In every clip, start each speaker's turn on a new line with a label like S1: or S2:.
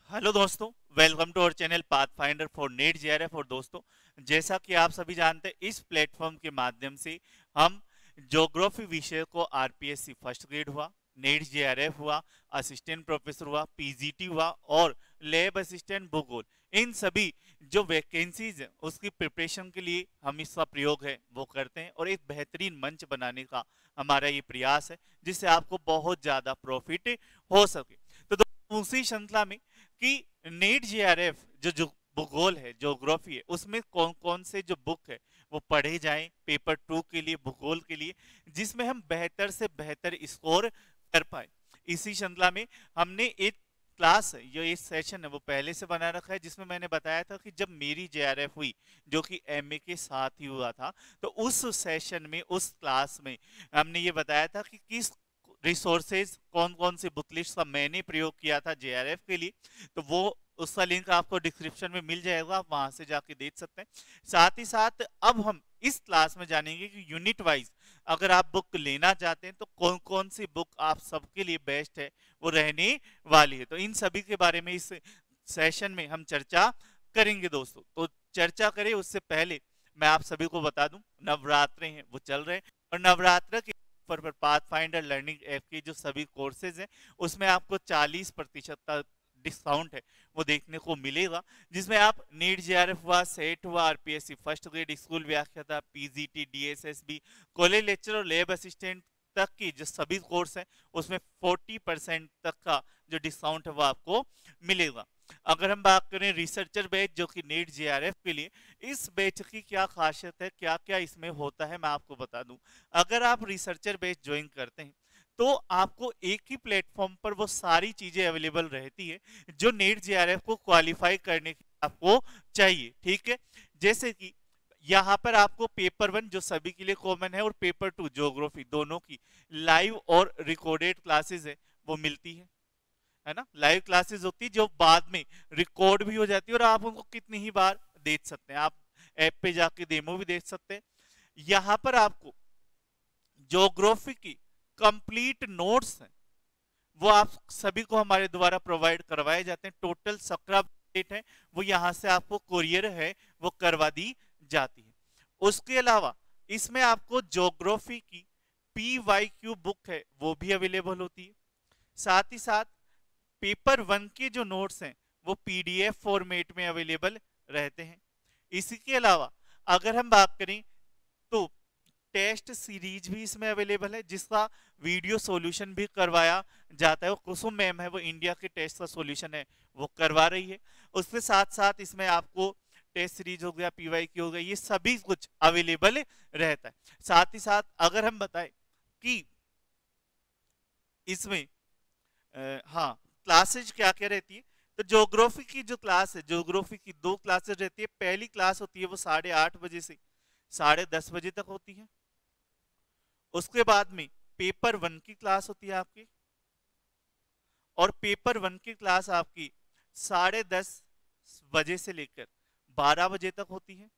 S1: Hello दोस्तों, welcome to our channel Path Finder for NET JRF. और दोस्तों, जैसा कि आप सभी जानते हैं, इस प्लेटफॉर्म के माध्यम से हम ज्योग्राफी विषय को आरपीएससी फर्स्ट ग्रेड हुआ, नेट जेआरएफ हुआ, असिस्टेंट प्रोफेसर हुआ, पीजीटी हुआ और लैब असिस्टेंट भूगोल, इन सभी जो वैकेंसीज है उसकी प्रिपरेशन के लिए हम इसका प्रयोग है वो करते हैं और एक बेहतरीन मंच बनाने का हमारा ये प्रयास है जिससे आपको बहुत ज्यादा प्रॉफिट हो सके। तो दोस्तों, उसी श्रृंखला में कि नेट जेआरएफ जो भूगोल है, ज्योग्राफी है, उसमें कौन कौन से जो बुक है वो पढ़े जाएं पेपर 2 के लिए, भूगोल के लिए, जिसमें हम बेहतर से बेहतर स्कोर कर पाए। इसी श्रृंखला में हमने एक क्लास है, जो एक सेशन है वो पहले से बना रखा है, जिसमें मैंने बताया था कि जब मेरी जेआरएफ हुई जो कि एमए के साथ ही हुआ था, तो उस सेशन में, उस क्लास में हमने ये बताया था कि किस रिसोर्सेज, कौन कौन से बुक लिस्ट का मैंने प्रयोग किया था जेआरएफ के लिए। तो वो उसका लिंक आपको डिस्क्रिप्शन में मिल जाएगा, आप वहां से जाके देख सकते हैं। साथ ही साथ अब हम इस क्लास में जानेंगे कि यूनिट वाइज अगर आप बुक लेना चाहते हैं तो कौन कौन सी बुक आप सबके लिए बेस्ट है वो रहने वाली है। तो इन सभी के बारे में इस सेशन में हम चर्चा करेंगे दोस्तों। तो चर्चा करें उससे पहले मैं आप सभी को बता दूं, नवरात्र हैं वो चल रहे हैं और नवरात्र के पर पाथ फाइंडर लर्निंग ऐप के जो सभी कोर्सेज हैं उसमें आपको 40% का डिस्काउंट है वो देखने को मिलेगा, जिसमें आप नीट जेआरएफ हुआ, सेट हुआ, आरपीएससी फर्स्ट ग्रेड, स्कूल व्याख्याता, पीजीटी, डीएसएसबी, कॉलेज लेक्चर और लैब असिस्टेंट तक की जो सभी कोर्स हैं उसमें 40% तक का जो डिस्काउंट है वो आपको मिलेगा। अगर हम बात करें रिसर्चर बैच जो कि नीट जेआरएफ के लिए, इस बैच की क्या खासियत है, क्या क्या इसमें होता है, मैं आपको बता दूं। अगर आप रिसर्चर बैच ज्वाइन करते हैं तो आपको एक ही प्लेटफॉर्म पर वो सारी चीजें अवेलेबल रहती है जो नेट जेआरएफ को क्वालिफाई करने के लिए आपको चाहिए। ठीक है, जैसे कि यहाँ पर आपको पेपर 1 जो सभी के लिए कॉमन है और पेपर 2 ज्योग्राफी, दोनों की लाइव और रिकॉर्डेड क्लासेस है वो मिलती है ना। लाइव क्लासेस होती है जो बाद में रिकॉर्ड भी हो जाती है और आप उनको कितनी ही बार देख सकते हैं, आप ऐप पे जाके डेमो भी देख सकते हैं। यहाँ पर आपको ज्योग्राफी की कंप्लीट नोट्स हैं वो आप सभी को हमारे द्वारा प्रोवाइड करवाए जाते हैं। टोटल 17 डेट है वो यहाँ से आपको कोरियर है वो करवा दी जाती है। उसके अलावा इसमें आपको ज्योग्राफी की PYQ बुक है वो भी अवेलेबल होती है। साथ ही साथ पेपर 1 के जो नोट्स हैं वो पीडीएफ फॉर्मेट में अवेलेबल रहते हैं। इसी के अलावा अगर हम बात करें तो टेस्ट सीरीज भी इसमें अवेलेबल है जिसका वीडियो सॉल्यूशन भी करवाया जाता है। वो कुसुम मैम है, वो इंडिया के टेस्ट का सॉल्यूशन है वो करवा रही है। उसके साथ साथ इसमें आपको टेस्ट सीरीज हो गया, पीवाईक्यू हो गया, ये सभी कुछ अवेलेबल रहता है। साथ ही साथ अगर हम बताएं कि इसमें हाँ क्लासेज क्या क्या रहती है, तो ज्योग्राफी की जो क्लास है, ज्योग्राफी की 2 क्लासेज रहती है। पहली क्लास होती है वो 8:30 बजे से 10:30 बजे तक होती है। उसके बाद में पेपर 1 की क्लास होती है आपकी, और पेपर 1 की क्लास आपकी 10:30 बजे से लेकर 12 बजे तक होती है।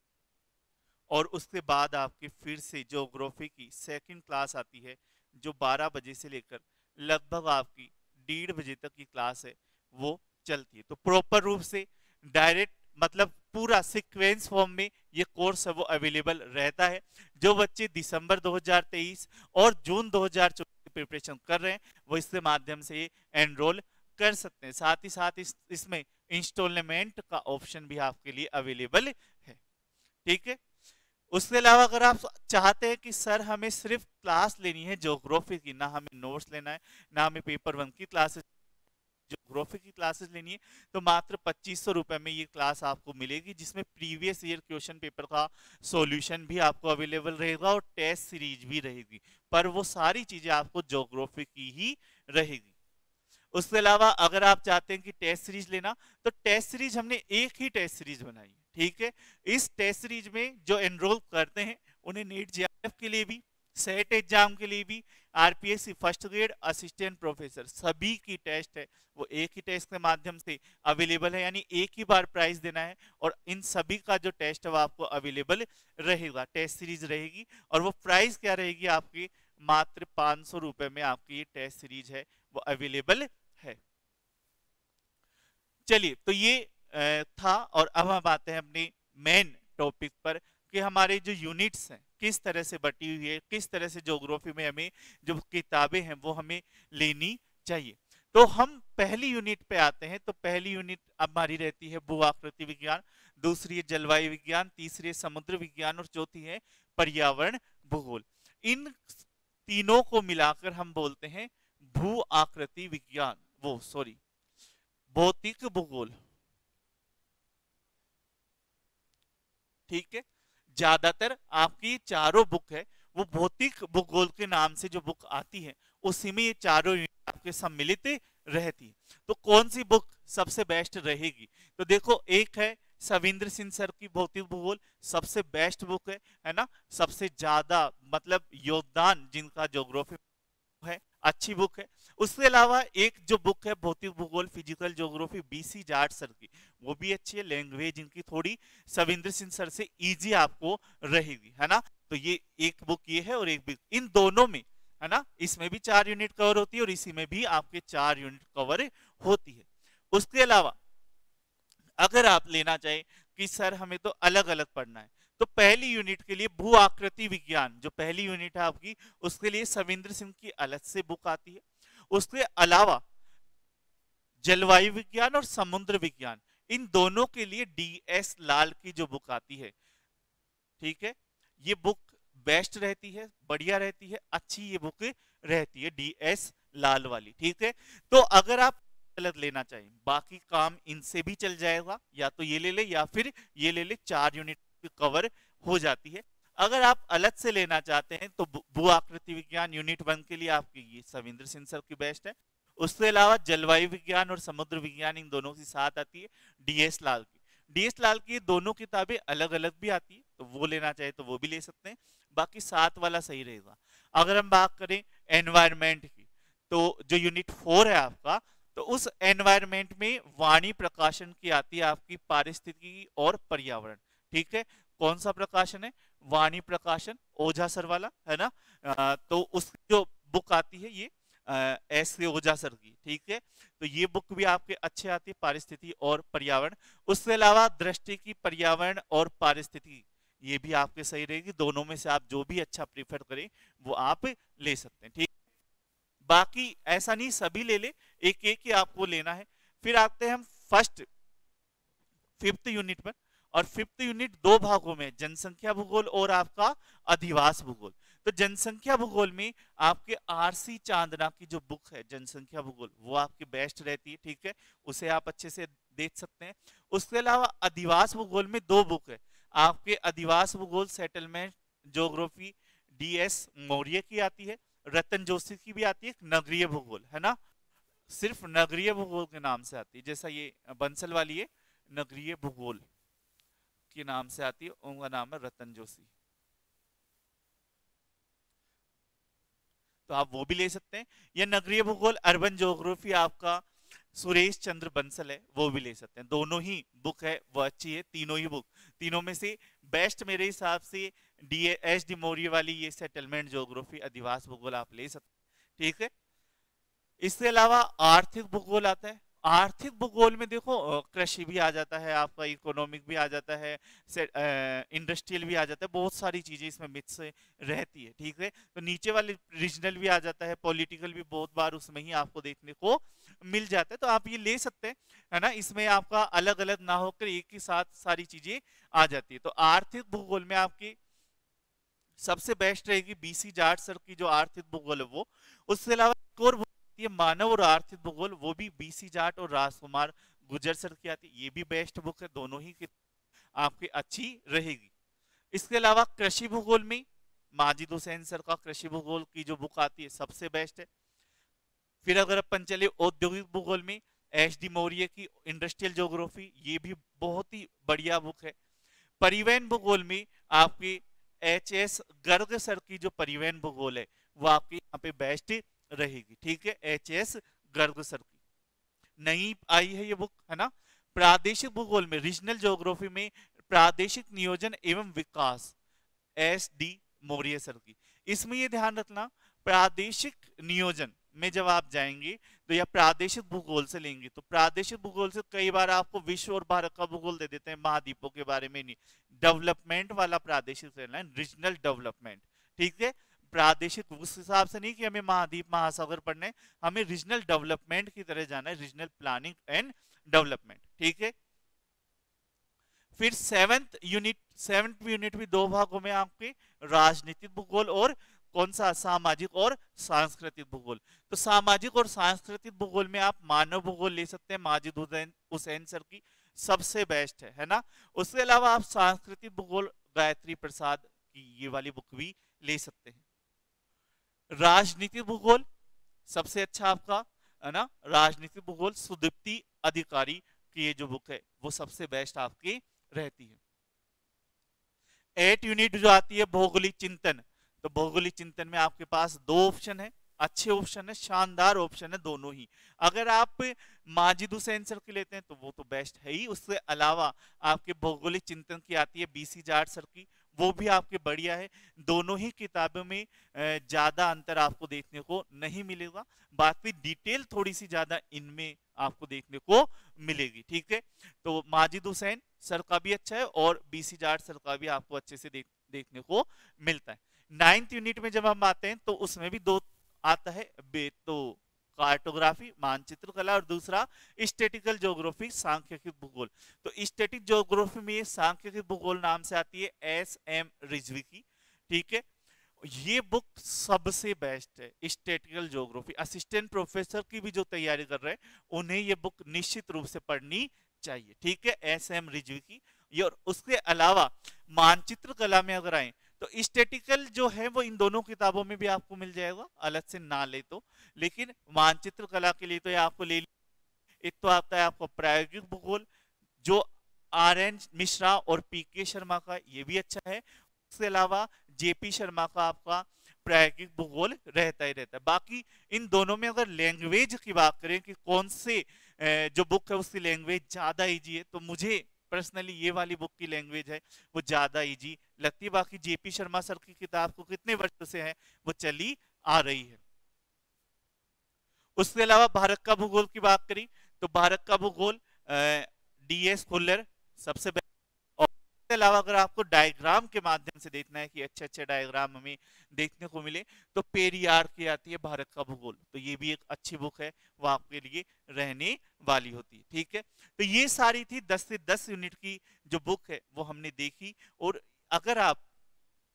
S1: और उसके बाद आपकी फिर से ज्योग्राफी की सेकंड क्लास आती है जो 12 बजे से लेकर लगभग आपकी 1:30 बजे तक की क्लास है वो चलती है। तो प्रॉपर रूप से डायरेक्ट मतलब पूरा सीक्वेंस फॉर्म में ये कोर्स है वो अवेलेबल रहता है। जो बच्चे दिसंबर 2023 और जून 2024 की प्रिपरेशन कर रहे हैं वो इसके माध्यम से एनरोल कर सकते हैं। साथ ही साथ इसमें इंस्टॉलमेंट का ऑप्शन भी आपके लिए अवेलेबल है। ठीक है, उसके अलावा अगर आप चाहते हैं कि सर हमें सिर्फ क्लास लेनी है ज्योग्राफी की, ना हमें नोट्स लेना है, ना हमें पेपर 1 की क्लासेस, ज्योग्राफी की क्लासेस लेनी है, तो मात्र 2500 रुपए में ये क्लास आपको मिलेगी, जिसमें प्रीवियस ईयर क्वेश्चन पेपर का सॉल्यूशन भी आपको अवेलेबल रहेगा और टेस्ट सीरीज भी रहेगी। पर वो सारी चीजें आपको ज्योग्राफी की ही रहेगी। उसके अलावा अगर आप चाहते हैं कि टेस्ट सीरीज लेना, तो टेस्ट सीरीज हमने एक ही टेस्ट सीरीज बनाई है। ठीक है, इस टेस्ट सीरीज में जो एनरोल करते हैं उन्हें नीट जेआरएफ के लिए भी, सेट एग्जाम के लिए भी, RPSC first grade, assistant professor, सभी की टेस्ट है वो एक ही टेस्ट के माध्यम से अवेलेबल है, यानी एक ही बार प्राइस देना है और इन सभी का जो टेस्ट है वो आपको अवेलेबल रहेगा, टेस्ट सीरीज रहेगी। और वो प्राइस क्या रहेगी आपकी, मात्र 500 रुपए में आपकी ये टेस्ट सीरीज है वो अवेलेबल है। चलिए, तो ये था, और अब हम आते हैं अपने मेन टॉपिक पर कि हमारे जो यूनिट्स हैं किस तरह से बटी हुई है, किस तरह से ज्योग्राफी में हमें जो किताबें हैं वो हमें लेनी चाहिए। तो हम पहली यूनिट पे आते हैं। तो पहली यूनिट हमारी रहती है भू आकृति विज्ञान, दूसरी है जलवायु विज्ञान, तीसरी है समुद्र विज्ञान और चौथी है पर्यावरण भूगोल। इन तीनों को मिलाकर हम बोलते हैं भू आकृति विज्ञान, वो सॉरी भौतिक भूगोल। ठीक है, ज्यादातर आपकी चारों बुक है वो भौतिक भूगोल के नाम से जो बुक आती है उसी में ये चारों यूनिट आपके सम्मिलित रहती है। तो कौन सी बुक सबसे बेस्ट रहेगी? तो देखो, एक है सविंद्र सिंह सर की भौतिक भूगोल, सबसे बेस्ट बुक है ना, सबसे ज्यादा मतलब योगदान जिनका ज्योग्राफी है, अच्छी बुक है। उसके अलावा एक जो बुक है भौतिक भूगोल physical geography BC Jat sir की, वो भी अच्छी है, लैंग्वेज इनकी थोड़ी सविंद्र सिंह सर से इजी आपको रहेगी, है ना। तो ये एक बुक ये है और एक बुक, इन दोनों में है ना, इसमें भी 4 यूनिट कवर होती है और इसी में भी आपके 4 यूनिट कवर होती है। उसके अलावा अगर आप लेना चाहें कि सर हमें तो अलग अलग पढ़ना है, तो पहली यूनिट के लिए भू आकृति विज्ञान जो पहली यूनिट है आपकी, उसके लिए सविंद्र सिंह की अलग से बुक आती है। उसके अलावा जलवायु विज्ञान और समुद्र विज्ञान, इन दोनों के लिए DS लाल की जो बुक आती है, ठीक है, ये बुक बेस्ट रहती है, बढ़िया रहती है, अच्छी ये बुक रहती है DS लाल वाली। ठीक है, तो अगर आप अलग लेना चाहिए, बाकी काम इनसे भी चल जाएगा, या तो ये ले ले या फिर ये ले ले, 4 यूनिट कवर हो जाती है। अगर आप अलग से लेना चाहते हैं तो भू आकृति विज्ञान यूनिट 1 के लिए आपकी ये सविंद्र सिंह सर की बेस्ट है। उसके अलावा जलवायु विज्ञान और समुद्र विज्ञान इन दोनों के साथ आती है DS लाल की। DS लाल की दोनों किताबें अलग अलग भी आती है, तो वो लेना चाहे तो वो भी ले सकते हैं, बाकी 7 वाला सही रहेगा। अगर हम बात करें एनवायरमेंट की, तो जो यूनिट 4 है आपका, तो उस एनवायरमेंट में वाणी प्रकाशन की आती है आपकी पारिस्थितिकी और पर्यावरण। ठीक है, कौन सा प्रकाशन है? वाणी प्रकाशन, ओझा सर वाला, है ना। तो उसकी जो बुक आती है ये S ओझा सर की। ठीक है, तो ये बुक भी आपके अच्छे आती है, पारिस्थितिकी और पर्यावरण। उसके अलावा दृष्टि की पर्यावरण और पारिस्थितिकी, ये भी आपके सही रहेगी। दोनों में से आप जो भी अच्छा प्रीफर करें वो आप ले सकते हैं। ठीक, बाकी ऐसा नहीं सभी ले ले, एक एक ही आपको लेना है। फिर आते हैं हम फिफ्थ यूनिट पर, और फिफ्थ यूनिट 2 भागों में, जनसंख्या भूगोल और आपका अधिवास भूगोल। तो जनसंख्या भूगोल में आपके RC चांदना की जो बुक है जनसंख्या भूगोल, वो आपकी बेस्ट रहती है। ठीक है, उसे आप अच्छे से देख सकते हैं। उसके अलावा अधिवास भूगोल में 2 बुक है आपके, अधिवास भूगोल सेटलमेंट ज्योग्राफी DS मौर्य की आती है, रतन जोशी की भी आती है, नगरीय भूगोल, है ना, सिर्फ नगरीय भूगोल के नाम से आती है, जैसा ये बंसल वाली है नगरीय भूगोल के नाम से आती है, उनका नाम है रतन जोशी, तो आप वो भी ले सकते हैं। या नगरीय भूगोल अर्बन ज्योग्राफी आपका सुरेश चंद्र बंसल है, वो भी ले सकते हैं। दोनों ही बुक है वो अच्छी है, तीनों ही बुक, तीनों में से बेस्ट मेरे हिसाब से DS मौर्य वाली ये सेटलमेंट ज्योग्राफी अधिवास भूगोल आप ले सकते हैं। ठीक है, इसके अलावा आर्थिक भूगोल आता है। आर्थिक भूगोल में देखो कृषि भी आ जाता है आपका, इकोनॉमिक भी आ जाता है, इंडस्ट्रियल भी आ जाता है, बहुत सारी चीजें इसमें मिक्स रहती है। ठीक है, तो नीचे वाले रीजनल भी आ जाता है, पॉलिटिकल भी बहुत बार उसमें ही आपको देखने को मिल जाता है, तो आप ये ले सकते हैं, है ना। इसमें आपका अलग अलग ना होकर एक ही साथ सारी चीजें आ जाती है। तो आर्थिक भूगोल में आपकी सबसे बेस्ट रहेगी BC जाट सर की जो आर्थिक भूगोल है वो। उसके अलावा एक और ये मानव और आर्थिक भूगोल, वो भी BC जाट और राजकुमार गुजर सर की आती है, ये भी बेस्ट बुक है, दोनों ही आपकी अच्छी रहेगी। इसके अलावा कृषि भूगोल में माजिद हुसैन सर का कृषि भूगोल की जो बुक आती है सबसे बेस्ट है। फिर अगर अपन चले औद्योगिक भूगोल में HD मौर्य की इंडस्ट्रियल ज्योग्राफी, ये भी बहुत ही बढ़िया बुक है। परिवहन भूगोल में आपकी HS गर्ग सर की जो परिवहन भूगोल है वो आपकी यहाँ पे बेस्ट रहेगी। ठीक है, HS गर्ग सर की नई आई है ये बुक, है ना। प्रादेशिक भूगोल में रीजनल ज्योग्राफी में प्रादेशिक नियोजन एवं विकास SD मौर्य सर की, इसमें ये ध्यान रखना प्रादेशिक नियोजन में जब आप जाएंगे तो या प्रादेशिक भूगोल से लेंगे तो प्रादेशिक भूगोल से कई बार आपको विश्व और भारत का भूगोल दे देते हैं, महाद्वीपों के बारे में नहीं। डेवलपमेंट वाला प्रादेशिक लेना है, रीजनल डेवलपमेंट, ठीक है। प्रादेशिक उस हिसाब से नहीं कि हमें महाद्वीप महासागर पढ़ने, हमें रीजनल डेवलपमेंट की तरह जाना है, रीजनल प्लानिंग एंड डेवलपमेंट, ठीक है। फिर सेवेंथ यूनिट भी दो भागों में आपके, राजनीतिक भूगोल और कौन सा, सामाजिक और सांस्कृतिक भूगोल। तो सामाजिक और सांस्कृतिक भूगोल में आप मानव भूगोल ले सकते हैं, माजिद हुसैन सर की सबसे बेस्ट है ना। उसके अलावा आप सांस्कृतिक भूगोल गायत्री प्रसाद की ये वाली बुक भी ले सकते हैं। राजनीतिक भूगोल सबसे अच्छा आपका है ना, राजनीतिक भूगोल सुदीप्ति अधिकारी की ये जो बुक है वो सबसे बेस्ट आपकी रहती है। 8 यूनिट जो आती है भौगोलिक चिंतन, तो भौगोलिक चिंतन में आपके पास दो ऑप्शन है, अच्छे ऑप्शन है, शानदार ऑप्शन है दोनों ही। अगर आप माजिद हुसैन सर की लेते हैं तो वो तो बेस्ट है ही, उससे अलावा आपके भौगोलिक चिंतन की आती है बीसी जाट सर की, वो भी आपके बढ़िया है। दोनों ही किताबों में ज्यादा अंतर आपको देखने को नहीं मिलेगा, बाकी डिटेल थोड़ी सी ज्यादा इनमें आपको देखने को मिलेगी, ठीक है। तो माजिद हुसैन सर का भी अच्छा है और बीसी जाट सर का भी आपको अच्छे से देखने को मिलता है। 9th यूनिट में जब हम आते हैं तो उसमें भी दो आता है, तो कार्टोग्राफी मानचित्र कला और दूसरा स्टैटिकल ज्योग्राफी सांख्यिकी भूगोल। तो स्टैटिक ज्योग्राफी में सांख्यिकी भूगोल नाम से आती है एस.एम. रिजवी की, ठीक है। ये बुक सबसे बेस्ट है, स्टैटिकल ज्योग्राफी। असिस्टेंट प्रोफेसर की भी जो तैयारी कर रहे हैं उन्हें ये बुक निश्चित रूप से पढ़नी चाहिए, ठीक है, एस.एम. रिजवी की। और उसके अलावा मानचित्र कला में अगर आए तो स्टैटिकल जो है वो इन दोनों किताबों में भी आपको मिल जाएगा, अलग से ना ले तो, लेकिन मानचित्र कला के लिए तो ये आपको ले। एक तो आता है आपको प्रायोगिक भूगोल जो आर.एन. मिश्रा और पी.के. शर्मा का, ये भी अच्छा है। उसके अलावा जे.पी. शर्मा का आपका प्रायोगिक भूगोल रहता ही रहता है। बाकी इन दोनों में अगर लैंग्वेज की बात करें कि कौन से जो बुक है उसकी लैंग्वेज ज्यादा इजी है, तो मुझे पर्सनली ये वाली बुक की लैंग्वेज है वो ज्यादा इजी लगती है। बाकी जे.पी. शर्मा सर की किताब को कितने वर्षों से है वो चली आ रही है। उसके अलावा भारत का भूगोल की बात करी तो भारत का भूगोल डी.एस. खुल्लर सबसे बेस्ट। और इसके अलावा अगर आपको डायग्राम के माध्यम से देखना है कि अच्छे अच्छे डायग्राम हमें देखने को मिले तो पेरियार की आती है भारत का भूगोल, तो ये भी एक अच्छी बुक है, वो आपके लिए रहने वाली होती है, ठीक है। तो ये सारी थी 10 से 10 यूनिट की जो बुक है वो हमने देखी। और अगर आप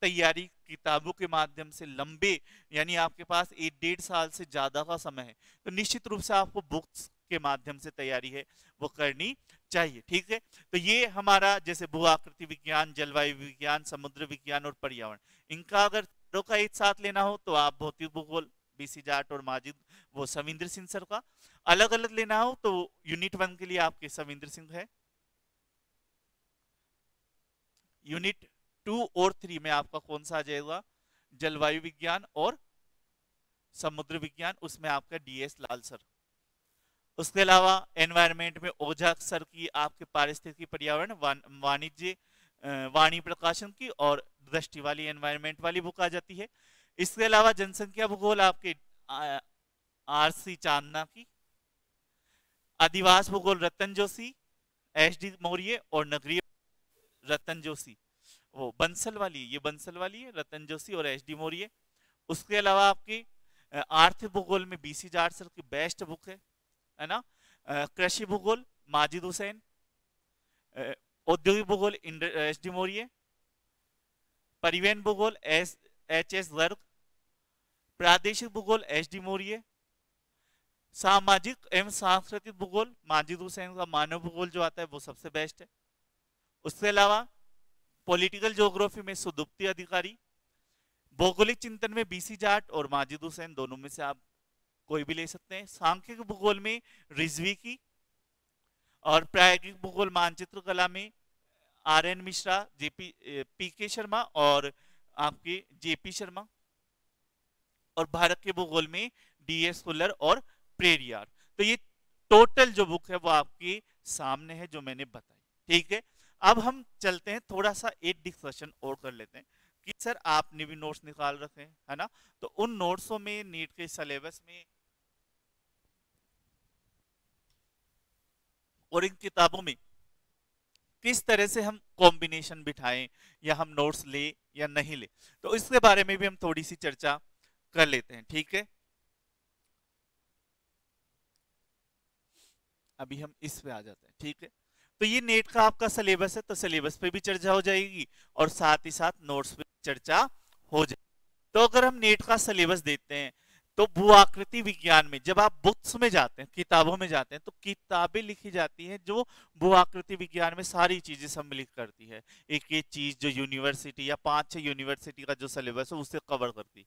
S1: तैयारी किताबों के माध्यम से लंबे, यानी आपके पास 1-1.5 साल से ज्यादा का समय है, तो निश्चित रूप से आपको बुक्स के माध्यम से तैयारी है वो करनी चाहिए, ठीक है। तो ये हमारा जैसे भू आकृति विज्ञान, जलवायु विज्ञान, समुद्र विज्ञान और पर्यावरण, इनका अगर चारों का एक साथ लेना हो तो आप भौतिक भूगोल बीसी जाट और माजिद वो सविंदर सिंह सर का, अलग अलग लेना हो तो यूनिट 1 के लिए आपके सविंदर सिंह है, यूनिट 2 और 3 में आपका कौन सा आ जाएगा, जलवायु विज्ञान और समुद्र विज्ञान, उसमें आपका डी.एस. लाल सर। उसके अलावा एनवायरनमेंट में ओझा सर की आपके पारिस्थितिकी पर्यावरण वाणिज्य वाणी प्रकाशन की और दृष्टि वाली एनवायरनमेंट वाली बुक आ जाती है। इसके अलावा जनसंख्या भूगोल आपके आर.सी. चांदना की, आदिवास भूगोल रतन जोशी, एच.डी. मौर्य और नगरीय रतन जोशी, वो बंसल वाली, ये बंसल वाली है रतन जोशी और एच.डी. मौर्य। उसके अलावा आपकी आर्थिक भूगोल में बीसी जाट सर की बेस्ट बुक है ना। कृषि भूगोल माजिद हुसैन, औद्योगिक भूगोल एच.डी. मौर्य, परिवहन भूगोल एच.एस. गर्ग, प्रादेशिक भूगोल एच.डी. मौर्य, सामाजिक एवं सांस्कृतिक भूगोल माजिद हुसैन का मानव भूगोल जो आता है वो सबसे बेस्ट है। उसके अलावा पॉलिटिकल ज्योग्राफी में सुदीप्ति अधिकारी, भौगोलिक चिंतन में बीसी जाट और माजिद हुसैन, दोनों में से आप कोई भी ले सकते हैं। सांख्यिक भूगोल में रिजवी की और प्रायोगिक भूगोल मानचित्र कला में आर.एन. मिश्रा, पी.के. शर्मा और आपके जे.पी. शर्मा, और भारत के भूगोल में डी.एस. खुल्लर और पेरियार। तो ये टोटल जो बुक है वो आपके सामने है जो मैंने बताई, ठीक है। अब हम चलते हैं थोड़ा सा एक डिस्कशन और कर लेते हैं कि सर आपने भी नोट्स निकाल रखे हैं, है ना, तो उन नोट्सों में नीट के सिलेबस में और इन किताबों में किस तरह से हम कॉम्बिनेशन बिठाएं या हम नोट्स ले या नहीं ले, तो इसके बारे में भी हम थोड़ी सी चर्चा कर लेते हैं। ठीक है, अभी हम इस पे आ जाते हैं। ठीक है, तो ये नेट का आपका सिलेबस है, तो सिलेबस पे भी चर्चा हो जाएगी और साथ ही साथ नोट्स पे चर्चा हो जाएगी। तो अगर हम नेट का सिलेबस देते हैं तो भू आकृति विज्ञान में जब आप बुक्स में जाते हैं, किताबों में जाते हैं, तो किताबें लिखी जाती हैं जो भू आकृति विज्ञान में सारी चीजें सम्मिलित करती है। एक एक चीज जो यूनिवर्सिटी या 5-6 यूनिवर्सिटी का जो सिलेबस है उससे कवर करती है।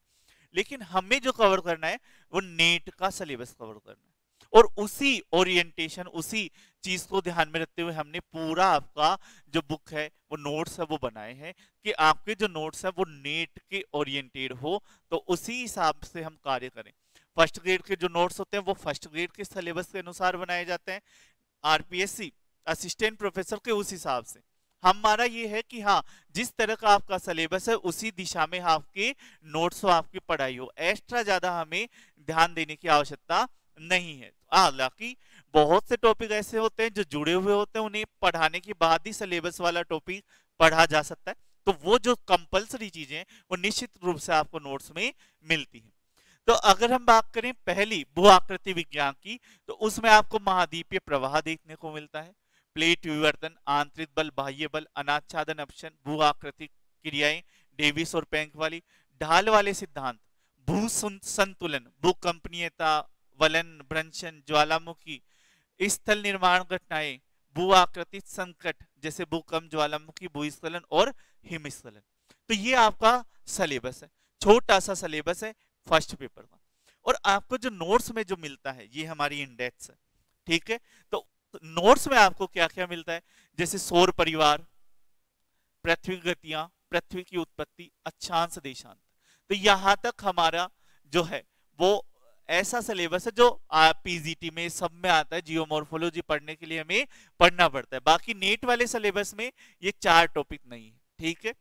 S1: लेकिन हमें जो कवर करना है वो नेट का सिलेबस कवर करना है, और उसी ओरिएंटेशन, उसी चीज को ध्यान में रखते हुए हमने पूरा आपका जो बुक है वो नोट्स है वो बनाए हैं कि आपके जो नोट्स है वो नेट के ओरिएंटेड हो, तो उसी हिसाब से हम कार्य करें। फर्स्ट ग्रेड के जो नोट्स होते हैं वो फर्स्ट ग्रेड के सिलेबस के अनुसार बनाए जाते हैं, आरपीएससी असिस्टेंट प्रोफेसर के उस हिसाब से। हमारा ये है कि हाँ, जिस तरह का आपका सिलेबस है उसी दिशा में आपके नोट्स हो, आपकी पढ़ाई हो, एक्स्ट्रा ज्यादा हमें ध्यान देने की आवश्यकता नहीं है। हालांकि बहुत से टॉपिक ऐसे होते हैं जो जुड़े हुए होते हैं, उन्हें पढ़ाने के बाद ही सिलेबस वाला टॉपिक पढ़ा जा सकता है, तो वो जो कंपलसरी चीजें हैं वो निश्चित रूप से आपको नोट्स में मिलती है। तो अगर हम बात करें पहली भू आकृति विज्ञान की, तो उसमें आपको महाद्वीपीय प्रवाह देखने को मिलता है, प्लेट विवर्तन, आंतरिक बल, बाह्य बल, अनाच्छादन ऑप्शन, भू आकृति क्रियाएं, डेविस और पेंक वाली, ढाल वाले सिद्धांत, भू संतुलन, भूकंपनीयता, वलन, भ्रंशन, ज्वालामुखी, स्थल निर्माण घटनाएं, भू आकृति संकट जैसे भूकंप, ज्वालामुखी, भूस्खलन और हिमस्खलन। तो ये आपका सिलेबस है, छोटा सा सिलेबस है फर्स्ट पेपर का। और आपको जो नोट्स में जो मिलता है ये हमारी इंडेक्स है। ठीक है, तो नोट्स में आपको क्या क्या मिलता है, जैसे सौर परिवार, पृथ्वी गतियां, पृथ्वी की उत्पत्ति, अक्षांश देशांत। तो यहां तक हमारा जो है वो ऐसा सिलेबस है जो पीजीटी में सब में आता है, जियोमॉर्फोलॉजी पढ़ने के लिए हमें पढ़ना पड़ता है। बाकी नेट वाले सिलेबस में ये 4 टॉपिक नहीं है। ठीक है,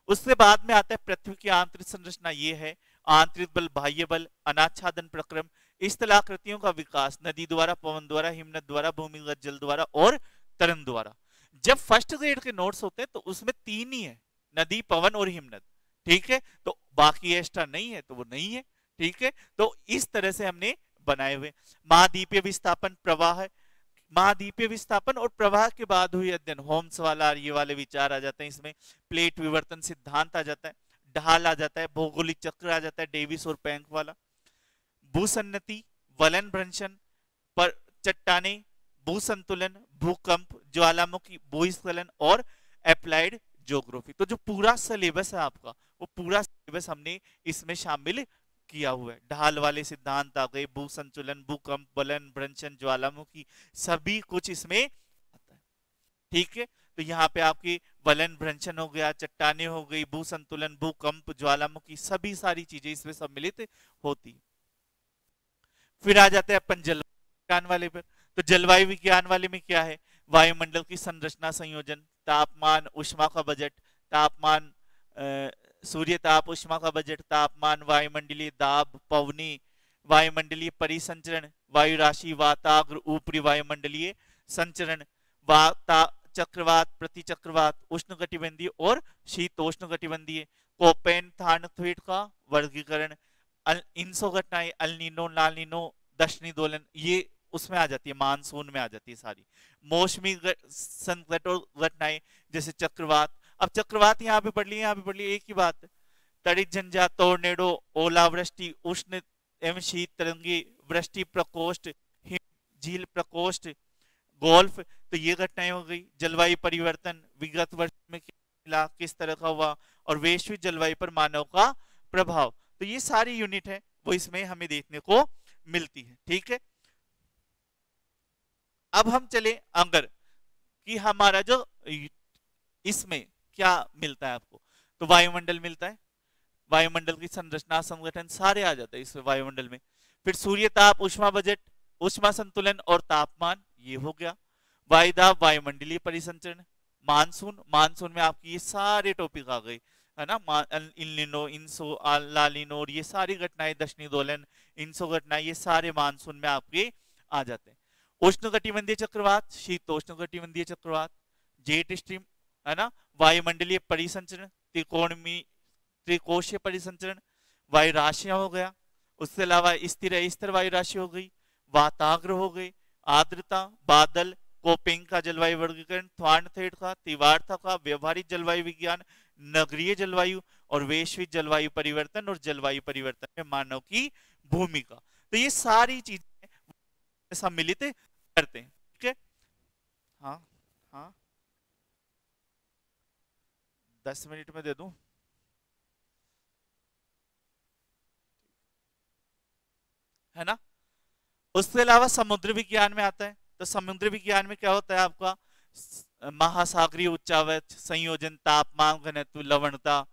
S1: उसके बाद में आता है पृथ्वी की आंतरिक संरचना, ये है आंतरिक बल, बाह्य बल, अनाच्छादन प्रक्रम, स्थलाकृतियों का विकास, नदी द्वारा, पवन द्वारा, हिमनद द्वारा, भूमिगत जल द्वारा और तरंग द्वारा। जब फर्स्ट ग्रेड के नोट्स होते हैं तो उसमें 3 ही है, नदी, पवन और हिमनद। ठीक है, तो बाकी एक्स्ट्रा नहीं है तो वो नहीं है। ठीक है, तो इस तरह से हमने बनाए हुए। महाद्वीपीय विस्थापन, प्रवाह है, महाद्वीपीय विस्थापन और प्रवाह के बाद हुई अध्ययन, होम्स वाला ये वाले विचार आ जाते हैं इसमें, प्लेट विवर्तन सिद्धांत आ जाता है, ढाल आ जाता है, भौगोलिक चक्र आ जाता है, डेविस और पेंक वाला, भूसन्नति, वलन, भ्रंशन, पर चट्टाने, भूसंतुलन, भूकंप, ज्वालामुखी, भूस्खलन और अप्लाइड ज्योग्राफी। तो जो पूरा सिलेबस है आपका वो पूरा सिलेबस हमने इसमें शामिल किया हुआ है। ढाल वाले सिद्धांत आ गए, भू संतुलन, भूकंप, वलन, भ्रंशन, ज्वालामुखी, सभी कुछ इसमें आता है। ठीक है, तो यहाँ पे आपकी वलन, भ्रंशन हो गया, चट्टाने हो गई, भू संतुलन, भूकंप, ज्वालामुखी, सभी सारी चीजें इसमें सम्मिलित होती है। फिर आ जाते हैं अपन जलवायु विज्ञान वाले पर। तो जलवायु विज्ञान वाले में क्या है, वायुमंडल की संरचना, संयोजन, तापमान, उष्मा का बजट, तापमान, सूर्य ताप, उष्मा का बजट, तापमान, वायुमंडलीय दाब, पवनी, वायुमंडलीय परिसंचरण, वायु राशि, वाताग्र, ऊपरी वायुमंडलीय संचरण, चक्रवात, प्रतिचक्रवात, उष्णकटिबंधीय और शीतोष्ण कटिबंधीय, कोपेन थार्नथवेट का वर्गीकरण, इंसो घटनाएं, अल्नीनो, लालिनो, दक्षिणी दोलन, ये उसमें आ जाती है, मानसून में आ जाती है सारी। मौसमी संकट और घटनाएं जैसे चक्रवात, अब चक्रवात यहाँ पे पढ़ लिए, यहाँ पे पढ़ लिए, एक ही बात है। तड़ित झंझा, टोर्नेडो, ओलावृष्टि, उष्ण एवं शीत तरंगी, वृष्टि प्रकोष्ठ, झील प्रकोष्ठ, गोल्फ, तो ये घटनाएं हो गई। जलवायु परिवर्तन, विगत वर्ष में मिला, किस तरह का हुआ, और वैश्विक जलवायु पर मानव का प्रभाव। तो ये सारी यूनिट है वो इसमें हमें देखने को मिलती है। ठीक है, अब हम चले अगर कि हमारा जो इसमें क्या मिलता है आपको, तो वायुमंडल मिलता है, वायुमंडल की संरचना, संगठन सारे आ जाते हैं इसमें वायुमंडल में। फिर सूर्य ताप, उष्मा बजट, उष्मा संतुलन और तापमान, ये हो गया। वायुदाब, वायुमंडलीय परिसंचरण, मानसून, मानसून में आपकी ये सारे टॉपिक आ गए, है ना, इल्निनो, इंसो, लालिनो, और ये सारी घटनाएं, दक्षिणी दोलन, इंसो घटनाएं, ये सारे मानसून में आपके आ जाते हैं। उष्णकटिबंधीय चक्रवात, शीतोष्णकटिबंधीय चक्रवात, जेट स्ट्रीम, है ना, वायुमंडलीय परिसंचरण, त्रिकोशीय परिसंचरण, वायु राशियां हो गया, उसके अलावा स्थिर स्थिर वायु राशि हो गई, वाताग्र हो गई, आर्द्रता, बादल, कोपेंग का जलवायु वर्गीकरण, थॉर्नथेट का, तीव्रता का, व्यवहारिक जलवायु विज्ञान, नगरीय जलवायु और वैश्विक जलवायु परिवर्तन और जलवायु परिवर्तन में मानव की भूमिका। तो ये सारी चीजें सम्मिलित करते हैं। ठीक है, हाँ हाँ, 10 मिनट में दे दूं। है ना, उसके अलावा समुद्र विज्ञान में आता है। तो समुद्र विज्ञान में क्या होता है आपका, महासागरीय उच्चावच, संयोजन, तापमान, घनत्व, लवणता,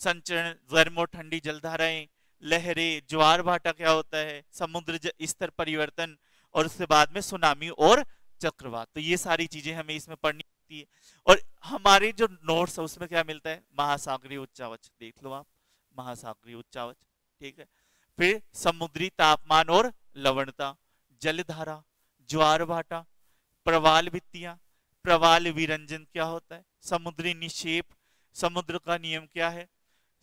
S1: संचरण, गर्म और ठंडी जलधाराएं, लहरें, ज्वार भाटा क्या होता है, समुद्र स्तर परिवर्तन, और उसके बाद में सुनामी और चक्रवात। तो ये सारी चीजें हमें इसमें पढ़नी होती है। और हमारे जो नोट्स है उसमें क्या मिलता है, महासागरीय उच्चावच देख लो आप, महासागरीय उच्चावच। ठीक है, फिर समुद्री तापमान और लवणता, जलधारा, ज्वार भाटा, प्रवाल भित्तियां, प्रवाल विरंजन क्या होता है, समुद्री निक्षेप, समुद्र का नियम क्या है,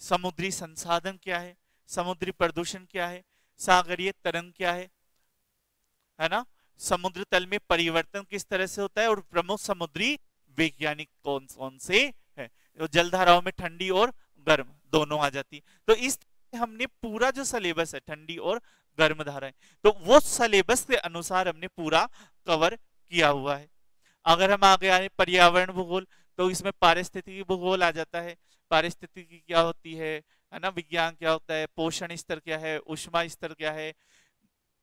S1: समुद्री संसाधन क्या है, समुद्री प्रदूषण क्या है, सागरीय तरंग क्या है ना, समुद्र तल में परिवर्तन किस तरह से होता है, और प्रमुख समुद्री वैज्ञानिक कौन कौन से है। तो जलधाराओं में ठंडी और गर्म दोनों आ जाती। तो इस हमने पूरा जो सिलेबस है ठंडी और गर्म धाराएं, तो वो सिलेबस के अनुसार हमने पूरा कवर किया हुआ है। अगर हम आगे आए पर्यावरण भूगोल, तो इसमें पारिस्थितिकी भूगोल आ जाता है। पारिस्थितिकी क्या होती है ना, विज्ञान क्या होता है, पोषण स्तर क्या है, ऊष्मा स्तर क्या है,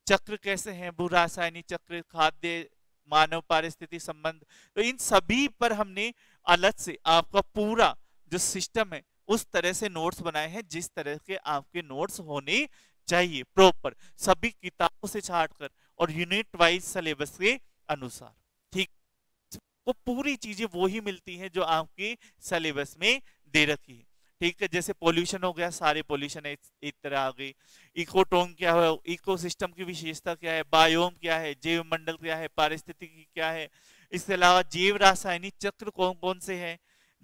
S1: चक्र कैसे हैं, भू रासायनिक चक्र, खाद्य, मानव पारिस्थितिक संबंध। तो इन सभी पर हमने अलग से आपका पूरा जो सिस्टम है उस तरह से नोट्स बनाए हैं जिस तरह के आपके नोट्स होने चाहिए, प्रॉपर सभी किताबों से छाटकर और यूनिट वाइज सिलेबस के अनुसार। ठीक, वो पूरी चीजें वो ही मिलती हैं जो आपके सिलेबस में दे रखी है। ठीक है, जैसे पॉल्यूशन हो गया, सारे पॉल्यूशन एक तरह आ गई, इकोटोन क्या है, इकोसिस्टम की विशेषता क्या है, बायोम क्या है, जैव मंडल क्या है, पारिस्थितिकी क्या है, इसके अलावा जैव रासायनिक चक्र कौन कौन से हैं,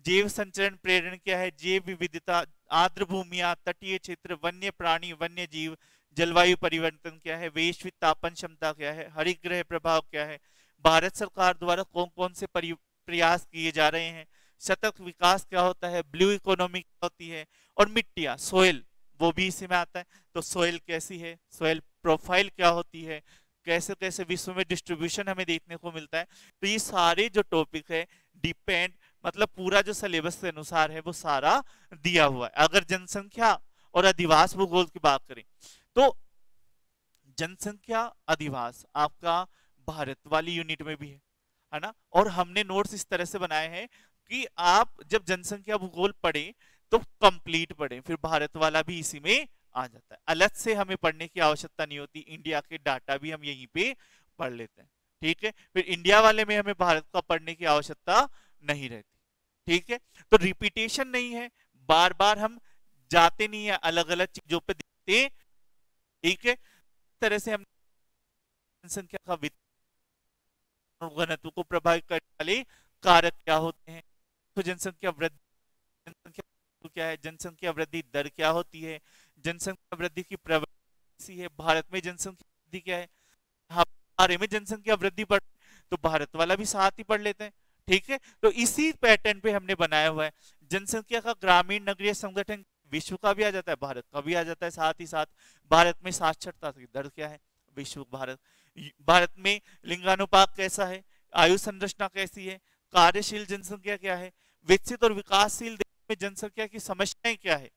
S1: जैव संचरण प्रेरण क्या है, जैव विविधता, आर्द्र भूमिया, तटीय क्षेत्र, वन्य प्राणी, वन्य जीव, जलवायु परिवर्तन क्या है, वैश्विक तापन क्षमता क्या है, हरितगृह प्रभाव क्या है, भारत सरकार द्वारा कौन कौन से प्रयास किए जा रहे हैं, सतत विकास क्या होता है, ब्लू इकोनॉमी क्या होती है, और मिट्टियां, सोयल, वो भी इसी में आता है। तो सोयल कैसी है, सोयल प्रोफाइल क्या होती है, कैसे कैसे विश्व में डिस्ट्रीब्यूशन हमें देखने को मिलता है। तो ये सारे जो टॉपिक है डिपेंड, मतलब पूरा जो सिलेबस के अनुसार है वो सारा दिया हुआ है। अगर जनसंख्या और अधिवास भूगोल की बात करें तो जनसंख्या अधिवास आपका भारत वाली यूनिट में भी है ना, और हमने नोट्स इस तरह से बनाए हैं कि आप जब जनसंख्या भूगोल पढ़े तो कंप्लीट पढ़े, फिर भारत वाला भी इसी में आ जाता है, अलग से हमें पढ़ने की आवश्यकता नहीं होती, इंडिया के डाटा भी हम यहीं पे पढ़ लेते हैं। ठीक है, फिर इंडिया वाले में हमें भारत का पढ़ने की आवश्यकता नहीं रहती। ठीक है, तो रिपीटेशन नहीं है, बार बार हम जाते नहीं है, अलग अलग चीजों पे देखते। ठीक है, इस तरह से हम जनसंख्या का घनत्व को प्रभावित करने वाले कारक क्या होते हैं, तो जनसंख्या वृद्धि, जनसंख्या क्या है, जनसंख्या वृद्धि दर क्या होती है, जनसंख्या वृद्धि की प्रवृत्ति है, भारत में जनसंख्या वृद्धि क्या है, हमारे में जनसंख्या वृद्धि बढ़, तो भारत वाला भी साथ ही पढ़ लेते हैं। ठीक है, तो इसी पैटर्न पे हमने बनाया हुआ है। जनसंख्या का ग्रामीण नगरीय संगठन विश्व का भी आ जाता है, भारत का भी आ जाता है, साथ ही साथ भारत में साक्षरता की दर क्या है, विश्व भारत, भारत में लिंगानुपात कैसा है, आयु संरचना कैसी है, कार्यशील जनसंख्या क्या है, विकसित और विकासशील देश में जनसंख्या की समस्याएं क्या है,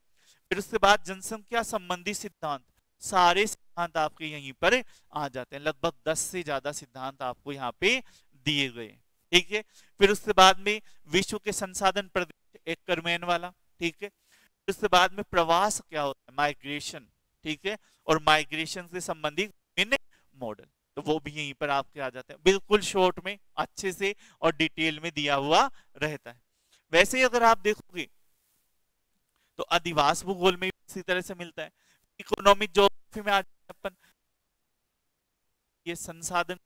S1: फिर उसके बाद जनसंख्या संबंधी सिद्धांत, सारे सिद्धांत आपके यहीं पर आ जाते हैं, लगभग 10 से ज्यादा सिद्धांत आपको यहाँ पे दिए गए। ठीक है, फिर उसके बाद में विश्व के संसाधन प्रदेश, एक करमेन वाला। ठीक है, उसके बाद में प्रवास क्या होता है, माइग्रेशन। ठीक है, और माइग्रेशन से संबंधित मॉडल, तो वो भी यहीं पर आपके आ जाते हैं, बिल्कुल शॉर्ट में अच्छे से और डिटेल में दिया हुआ रहता है। वैसे ही अगर आप देखोगे तो अधिवास भूगोल में इसी तरह से मिलता है, इकोनॉमिक ज्योग्राफी में आ जाते अपन, ये संसाधन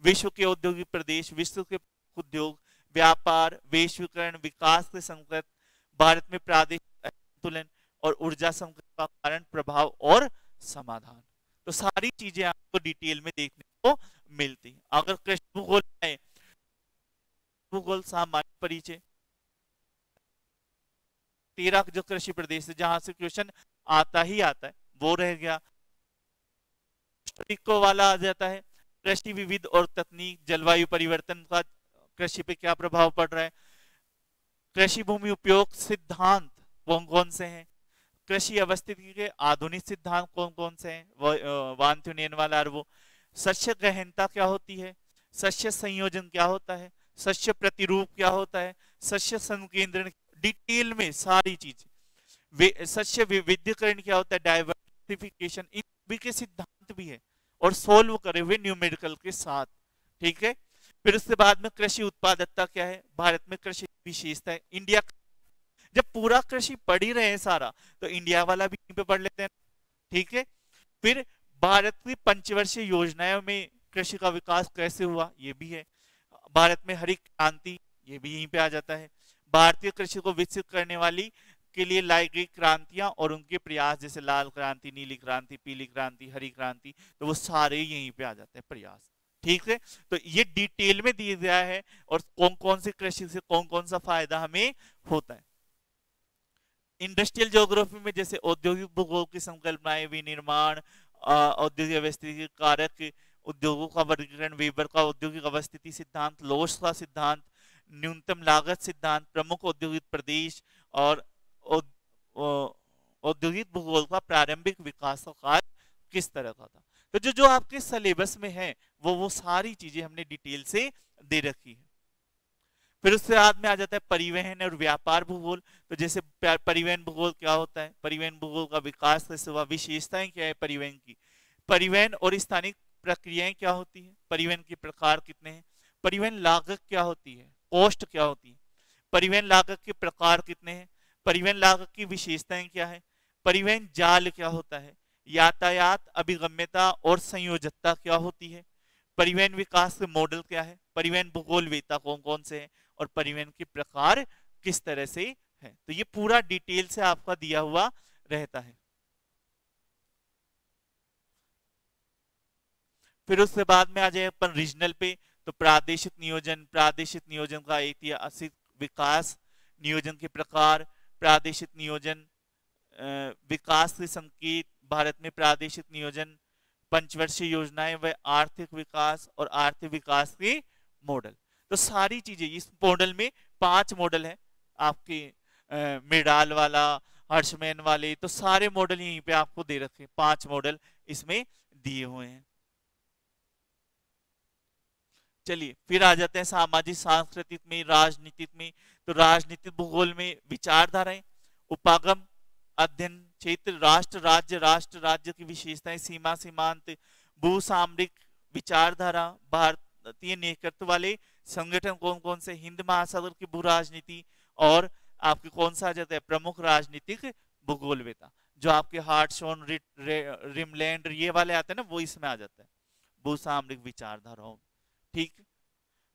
S1: विश्व के औद्योगिक प्रदेश, विश्व के उद्योग, व्यापार, वैश्वीकरण, विकास के संकट, भारत में प्रादेशिक असंतुलन और ऊर्जा संकट का कारण, प्रभाव और समाधान। तो सारी चीजें आपको डिटेल में देखने को मिलती है। अगर कृषि भूगोल है, भूगोल सामान्य परिचय, 13 जो कृषि प्रदेश है जहां से क्वेश्चन आता ही आता है वो रह गया। को वाला आ जाता है, कृषि विविध और तकनीक, जलवायु परिवर्तन का कृषि पे क्या प्रभाव पड़ रहा है, कृषि भूमि उपयोग सिद्धांत कौन कौन से हैं, कृषि अवस्थिति के आधुनिक सिद्धांत कौन कौन से हैं, वान थ्योनियन वाला वो, शस्य गहनता क्या होती है, शस्य संयोजन क्या होता है, शस्य प्रतिरूप क्या होता है, शस्य संकेंद्रण, डिटेल में सारी चीजें, शस्य विविधीकरण क्या होता है, डाइवर्सिफिकेशन, इन भी के सिद्धांत भी है और सोल्व करे हुए न्यूमेरिकल के साथ। ठीक है, फिर उसके बाद में कृषि उत्पादकता क्या है, भारत में कृषि विशेषता है, इंडिया, जब पूरा कृषि पढ़ ही रहे हैं सारा तो इंडिया वाला भी यहीं पे पढ़ लेते हैं। ठीक है, फिर भारत की पंचवर्षीय योजनाओं में कृषि का विकास कैसे हुआ ये भी है, भारत में हरित क्रांति ये भी यहीं पे आ जाता है, भारतीय कृषि को विकसित करने वाली के लिए लाई गई क्रांतियां और उनके प्रयास, जैसे लाल क्रांति, नीली क्रांति, पीली क्रांति, हरी क्रांति, तो वो सारे यहीं पे आ जाते हैं प्रयास। ठीक है, तो ये डिटेल में दिया गया है और कौन कौन से कृषि से कौन कौन सा फायदा हमें होता है। इंडस्ट्रियल ज्योग्राफी में जैसे औद्योगिक भूगोल की संकल्पनाएं, विनिर्माण, औद्योगिक अवस्थिति कारक, उद्योगों का वर्गीकरण, वेबर का औद्योगिक अवस्थिति सिद्धांत, लोश का सिद्धांत, न्यूनतम लागत सिद्धांत, प्रमुख औद्योगिक प्रदेश और औद्योगिक भूगोल का प्रारंभिक विकास का काल किस तरह का था। तो जो जो आपके सिलेबस में है वो सारी चीजें हमने डिटेल से दे रखी है। फिर उससे बाद में आ जाता है परिवहन और व्यापार भूगोल। तो जैसे परिवहन भूगोल क्या होता है, परिवहन भूगोल का विकास कैसे हुआ, विशेषताएं क्या है परिवहन की, परिवहन और स्थानिक प्रक्रियाएं क्या होती है, परिवहन के प्रकार कितने हैं, परिवहन लागत क्या होती है, कॉस्ट क्या होती है, परिवहन लागत के प्रकार कितने हैं, परिवहन लागत की विशेषताएं क्या है, परिवहन जाल क्या होता है, यातायात अभिगम्यता और संयोजकता क्या होती है, परिवहन विकास के मॉडल क्या है, परिवहन भूगोल वेता कौन कौन से हैं और परिवहन के प्रकार किस तरह से है। तो ये पूरा डिटेल से आपका दिया हुआ रहता है। फिर उसके बाद में आ जाए अपन रीजनल पे, तो प्रादेशिक नियोजन का ऐतिहासिक विकास, नियोजन के प्रकार, प्रादेशिक नियोजन, विकास के संकेत, भारत में प्रादेशिक नियोजन, पंचवर्षीय योजनाएं व आर्थिक विकास और आर्थिक विकास के मॉडल। तो सारी चीजें इस मॉडल में 5 मॉडल है आपके, मेडाल वाला, हर्षमैन वाले, तो सारे मॉडल यहीं पे आपको दे रखे, 5 मॉडल इसमें दिए हुए हैं। चलिए फिर आ जाते हैं सामाजिक सांस्कृतिक में, राजनीतिक में। तो राजनीतिक भूगोल में विचारधाराएं, उपागम, अध्ययन क्षेत्र, राष्ट्र राज्य की विशेषताएं, सीमा सीमांत, भू सामरिक विचारधारा, भारतीय नेतृत्व वाले संगठन कौन कौन से, हिंद महासागर की भू राजनीति, और आपके कौन सा आ जाता है प्रमुख राजनीतिक भूगोलवेता, जो आपके हार्टशोन, रिमलैंड ये वाले आते हैं ना, वो इसमें आ जाता है भू सामरिक विचारधाराओं। ठीक,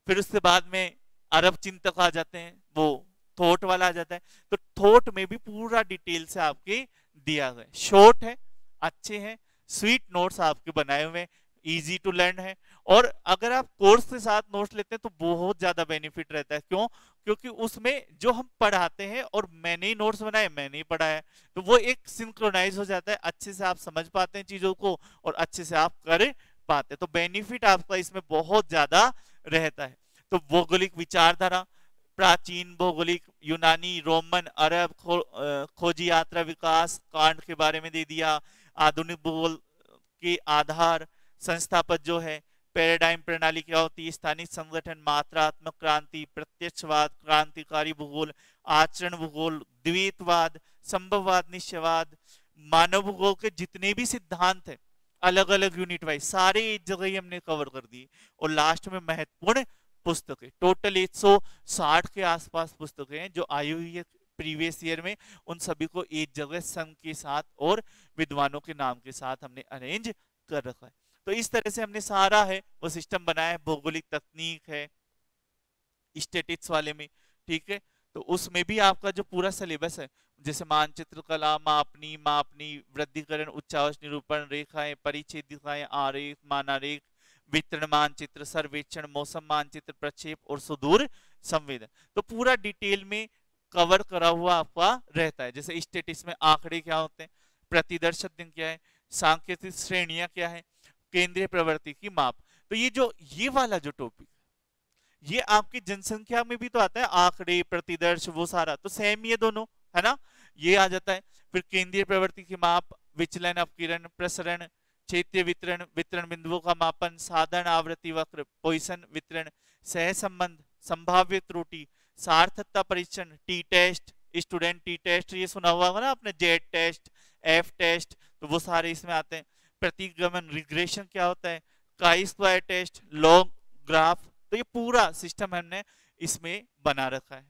S1: फिर उसके बाद में अरब चिंतक आ जाते हैं, वो थॉट वाला आ जाता है। तो थॉट में भी पूरा डिटेल से आपके दिया गया, शॉर्ट है, अच्छे हैं, स्वीट नोट्स आपके बनाए हुए, इजी टू लर्न है। और अगर आप कोर्स के साथ नोट्स लेते हैं तो बहुत ज्यादा बेनिफिट रहता है। क्यों? क्योंकि उसमें जो हम पढ़ाते हैं और मैंने ही नोट्स बनाए, मैंने ही पढ़ाया, तो वो एक सिंक्रोनाइज हो जाता है, अच्छे से आप समझ पाते हैं चीजों को और अच्छे से आप कर पाते हैं। तो बेनिफिट आपका इसमें बहुत ज्यादा रहता है। तो भौगोलिक विचारधारा, प्राचीन भौगोलिक, यूनानी, रोमन, अरब, खोजी यात्रा विकास कांड के बारे में दे दिया, आधुनिक भूगोल के आधार, संस्थापक जो है, पैराडाइम प्रणाली क्या होती है, स्थानिक संगठन, मात्रात्मक क्रांति, प्रत्यक्षवाद, क्रांतिकारी भूगोल, आचरण भूगोल, द्वैतवाद, संभववाद, निश्चयवाद, मानव भूगोल के जितने भी सिद्धांत है अलग अलग यूनिट वाइज सारे एक जगह ही हमने कवर कर दिए। और लास्ट में महत्वपूर्ण पुस्तकें, टोटल 160 के आसपास पुस्तकें हैं जो आई हुई है प्रीवियस ईयर में, उन सभी को एक जगह संघ के साथ और विद्वानों के नाम के साथ हमने अरेंज कर रखा है। तो इस तरह से हमने सारा है वो सिस्टम बनाया है। भौगोलिक तकनीक है स्टेटिक्स वाले में, ठीक है। तो उसमें भी आपका जो पूरा सिलेबस है, जैसे मानचित्र कला, मापनी, वृद्धिकरण, उच्चावच निरूपण, रेखाएं, परिच्छेदिकाएं, आरेख, मानारेख, वितरण मानचित्र, सर्वेक्षण, मौसम मानचित्र, प्रक्षेप और सुदूर संवेदन, तो पूरा डिटेल में कवर करा हुआ आपका रहता है। जैसे स्टेटिक्स में आंकड़े क्या होते हैं, प्रतिदर्श अध्ययन क्या है, सांकेतिक श्रेणियां क्या है, केंद्रीय प्रवृत्ति की माप। तो ये वाला जो टॉपिक, ये आपकी जनसंख्या में भी तो आता है, आंकड़े, प्रतिदर्श, वो सारा तो सेम ये दोनों, है ना, ये आ जाता है। फिर केंद्रीय प्रवृत्ति की माप, विचलन, अपकिरण, प्रसरण, क्षेत्रीय वितरण, वितरण बिंदुओं का मापन, साधारण आवृत्ति वक्र, पॉइसन वितरण, सह संबंध, संभाव्य त्रुटि, सार्थकता परीक्षण, T test, student T test, ये सुना हुआ होगा ना आपने, जेड टेस्ट, एफ टेस्ट, तो वो सारे इसमें आते हैं। प्रतिगमन रिग्रेशन क्या होता है, chi square test, log graph, तो ये पूरा सिस्टम हमने इसमें बना रखा है।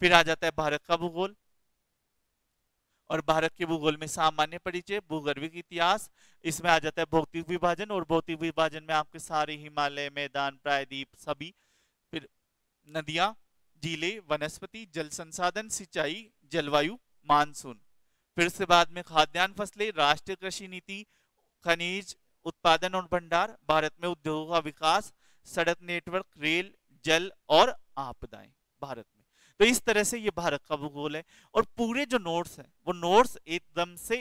S1: फिर आ जाता है भारत का भूगोल, और भारत के भूगोल में सामान्य परिचय, भूगर्भिक इतिहास, इसमें आ जाता है भौतिक विभाजन, और भौतिक विभाजन में आपके सारे हिमालय, मैदान, प्रायद्वीप सभी, फिर नदियां, झीलें, वनस्पति, जल संसाधन, सिंचाई, जलवायु, मानसून, फिर से बाद में खाद्यान्न फसलें, राष्ट्रीय कृषि नीति, खनिज उत्पादन और भंडार, भारत में उद्योगों का विकास, सड़क नेटवर्क, रेल, जल और आपदाएं भारत में। तो इस तरह से ये भारत का भूगोल है। और पूरे जो नोट्स हैं वो नोट्स एकदम से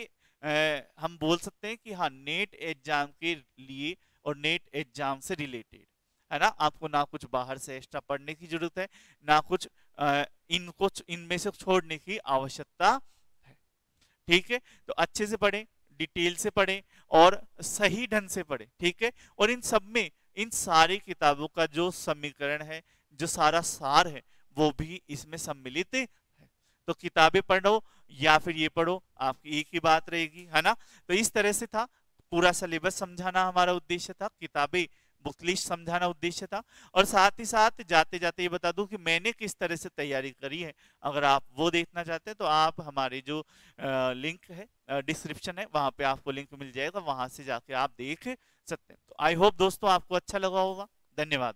S1: हम बोल सकते हैं कि हाँ, नेट एग्जाम के लिए और नेट एग्जाम से रिलेटेड है ना। आपको ना कुछ बाहर से एक्स्ट्रा पढ़ने की जरूरत है, ना कुछ इनमें से छोड़ने की आवश्यकता है, ठीक है। तो अच्छे से पढ़ें, डिटेल से पढ़ें और सही ढंग से पढ़ें, ठीक है। और इन सब में इन सारी किताबों का जो समीकरण है, जो सारा सार है, वो भी इसमें सम्मिलित है। तो किताबें पढ़ो या फिर ये पढ़ो, आपकी एक ही बात रहेगी, है ना। तो इस तरह से था, पूरा सिलेबस समझाना हमारा उद्देश्य था, किताबें बुक लिस्ट समझाना उद्देश्य था। और साथ ही साथ जाते जाते ये बता दूं कि मैंने किस तरह से तैयारी करी है। अगर आप वो देखना चाहते हैं तो आप हमारे जो लिंक है डिस्क्रिप्शन है, वहां पे आपको लिंक मिल जाएगा, वहां से जाके आप देख सकते हैं। तो आई होप दोस्तों आपको अच्छा लगा होगा। धन्यवाद।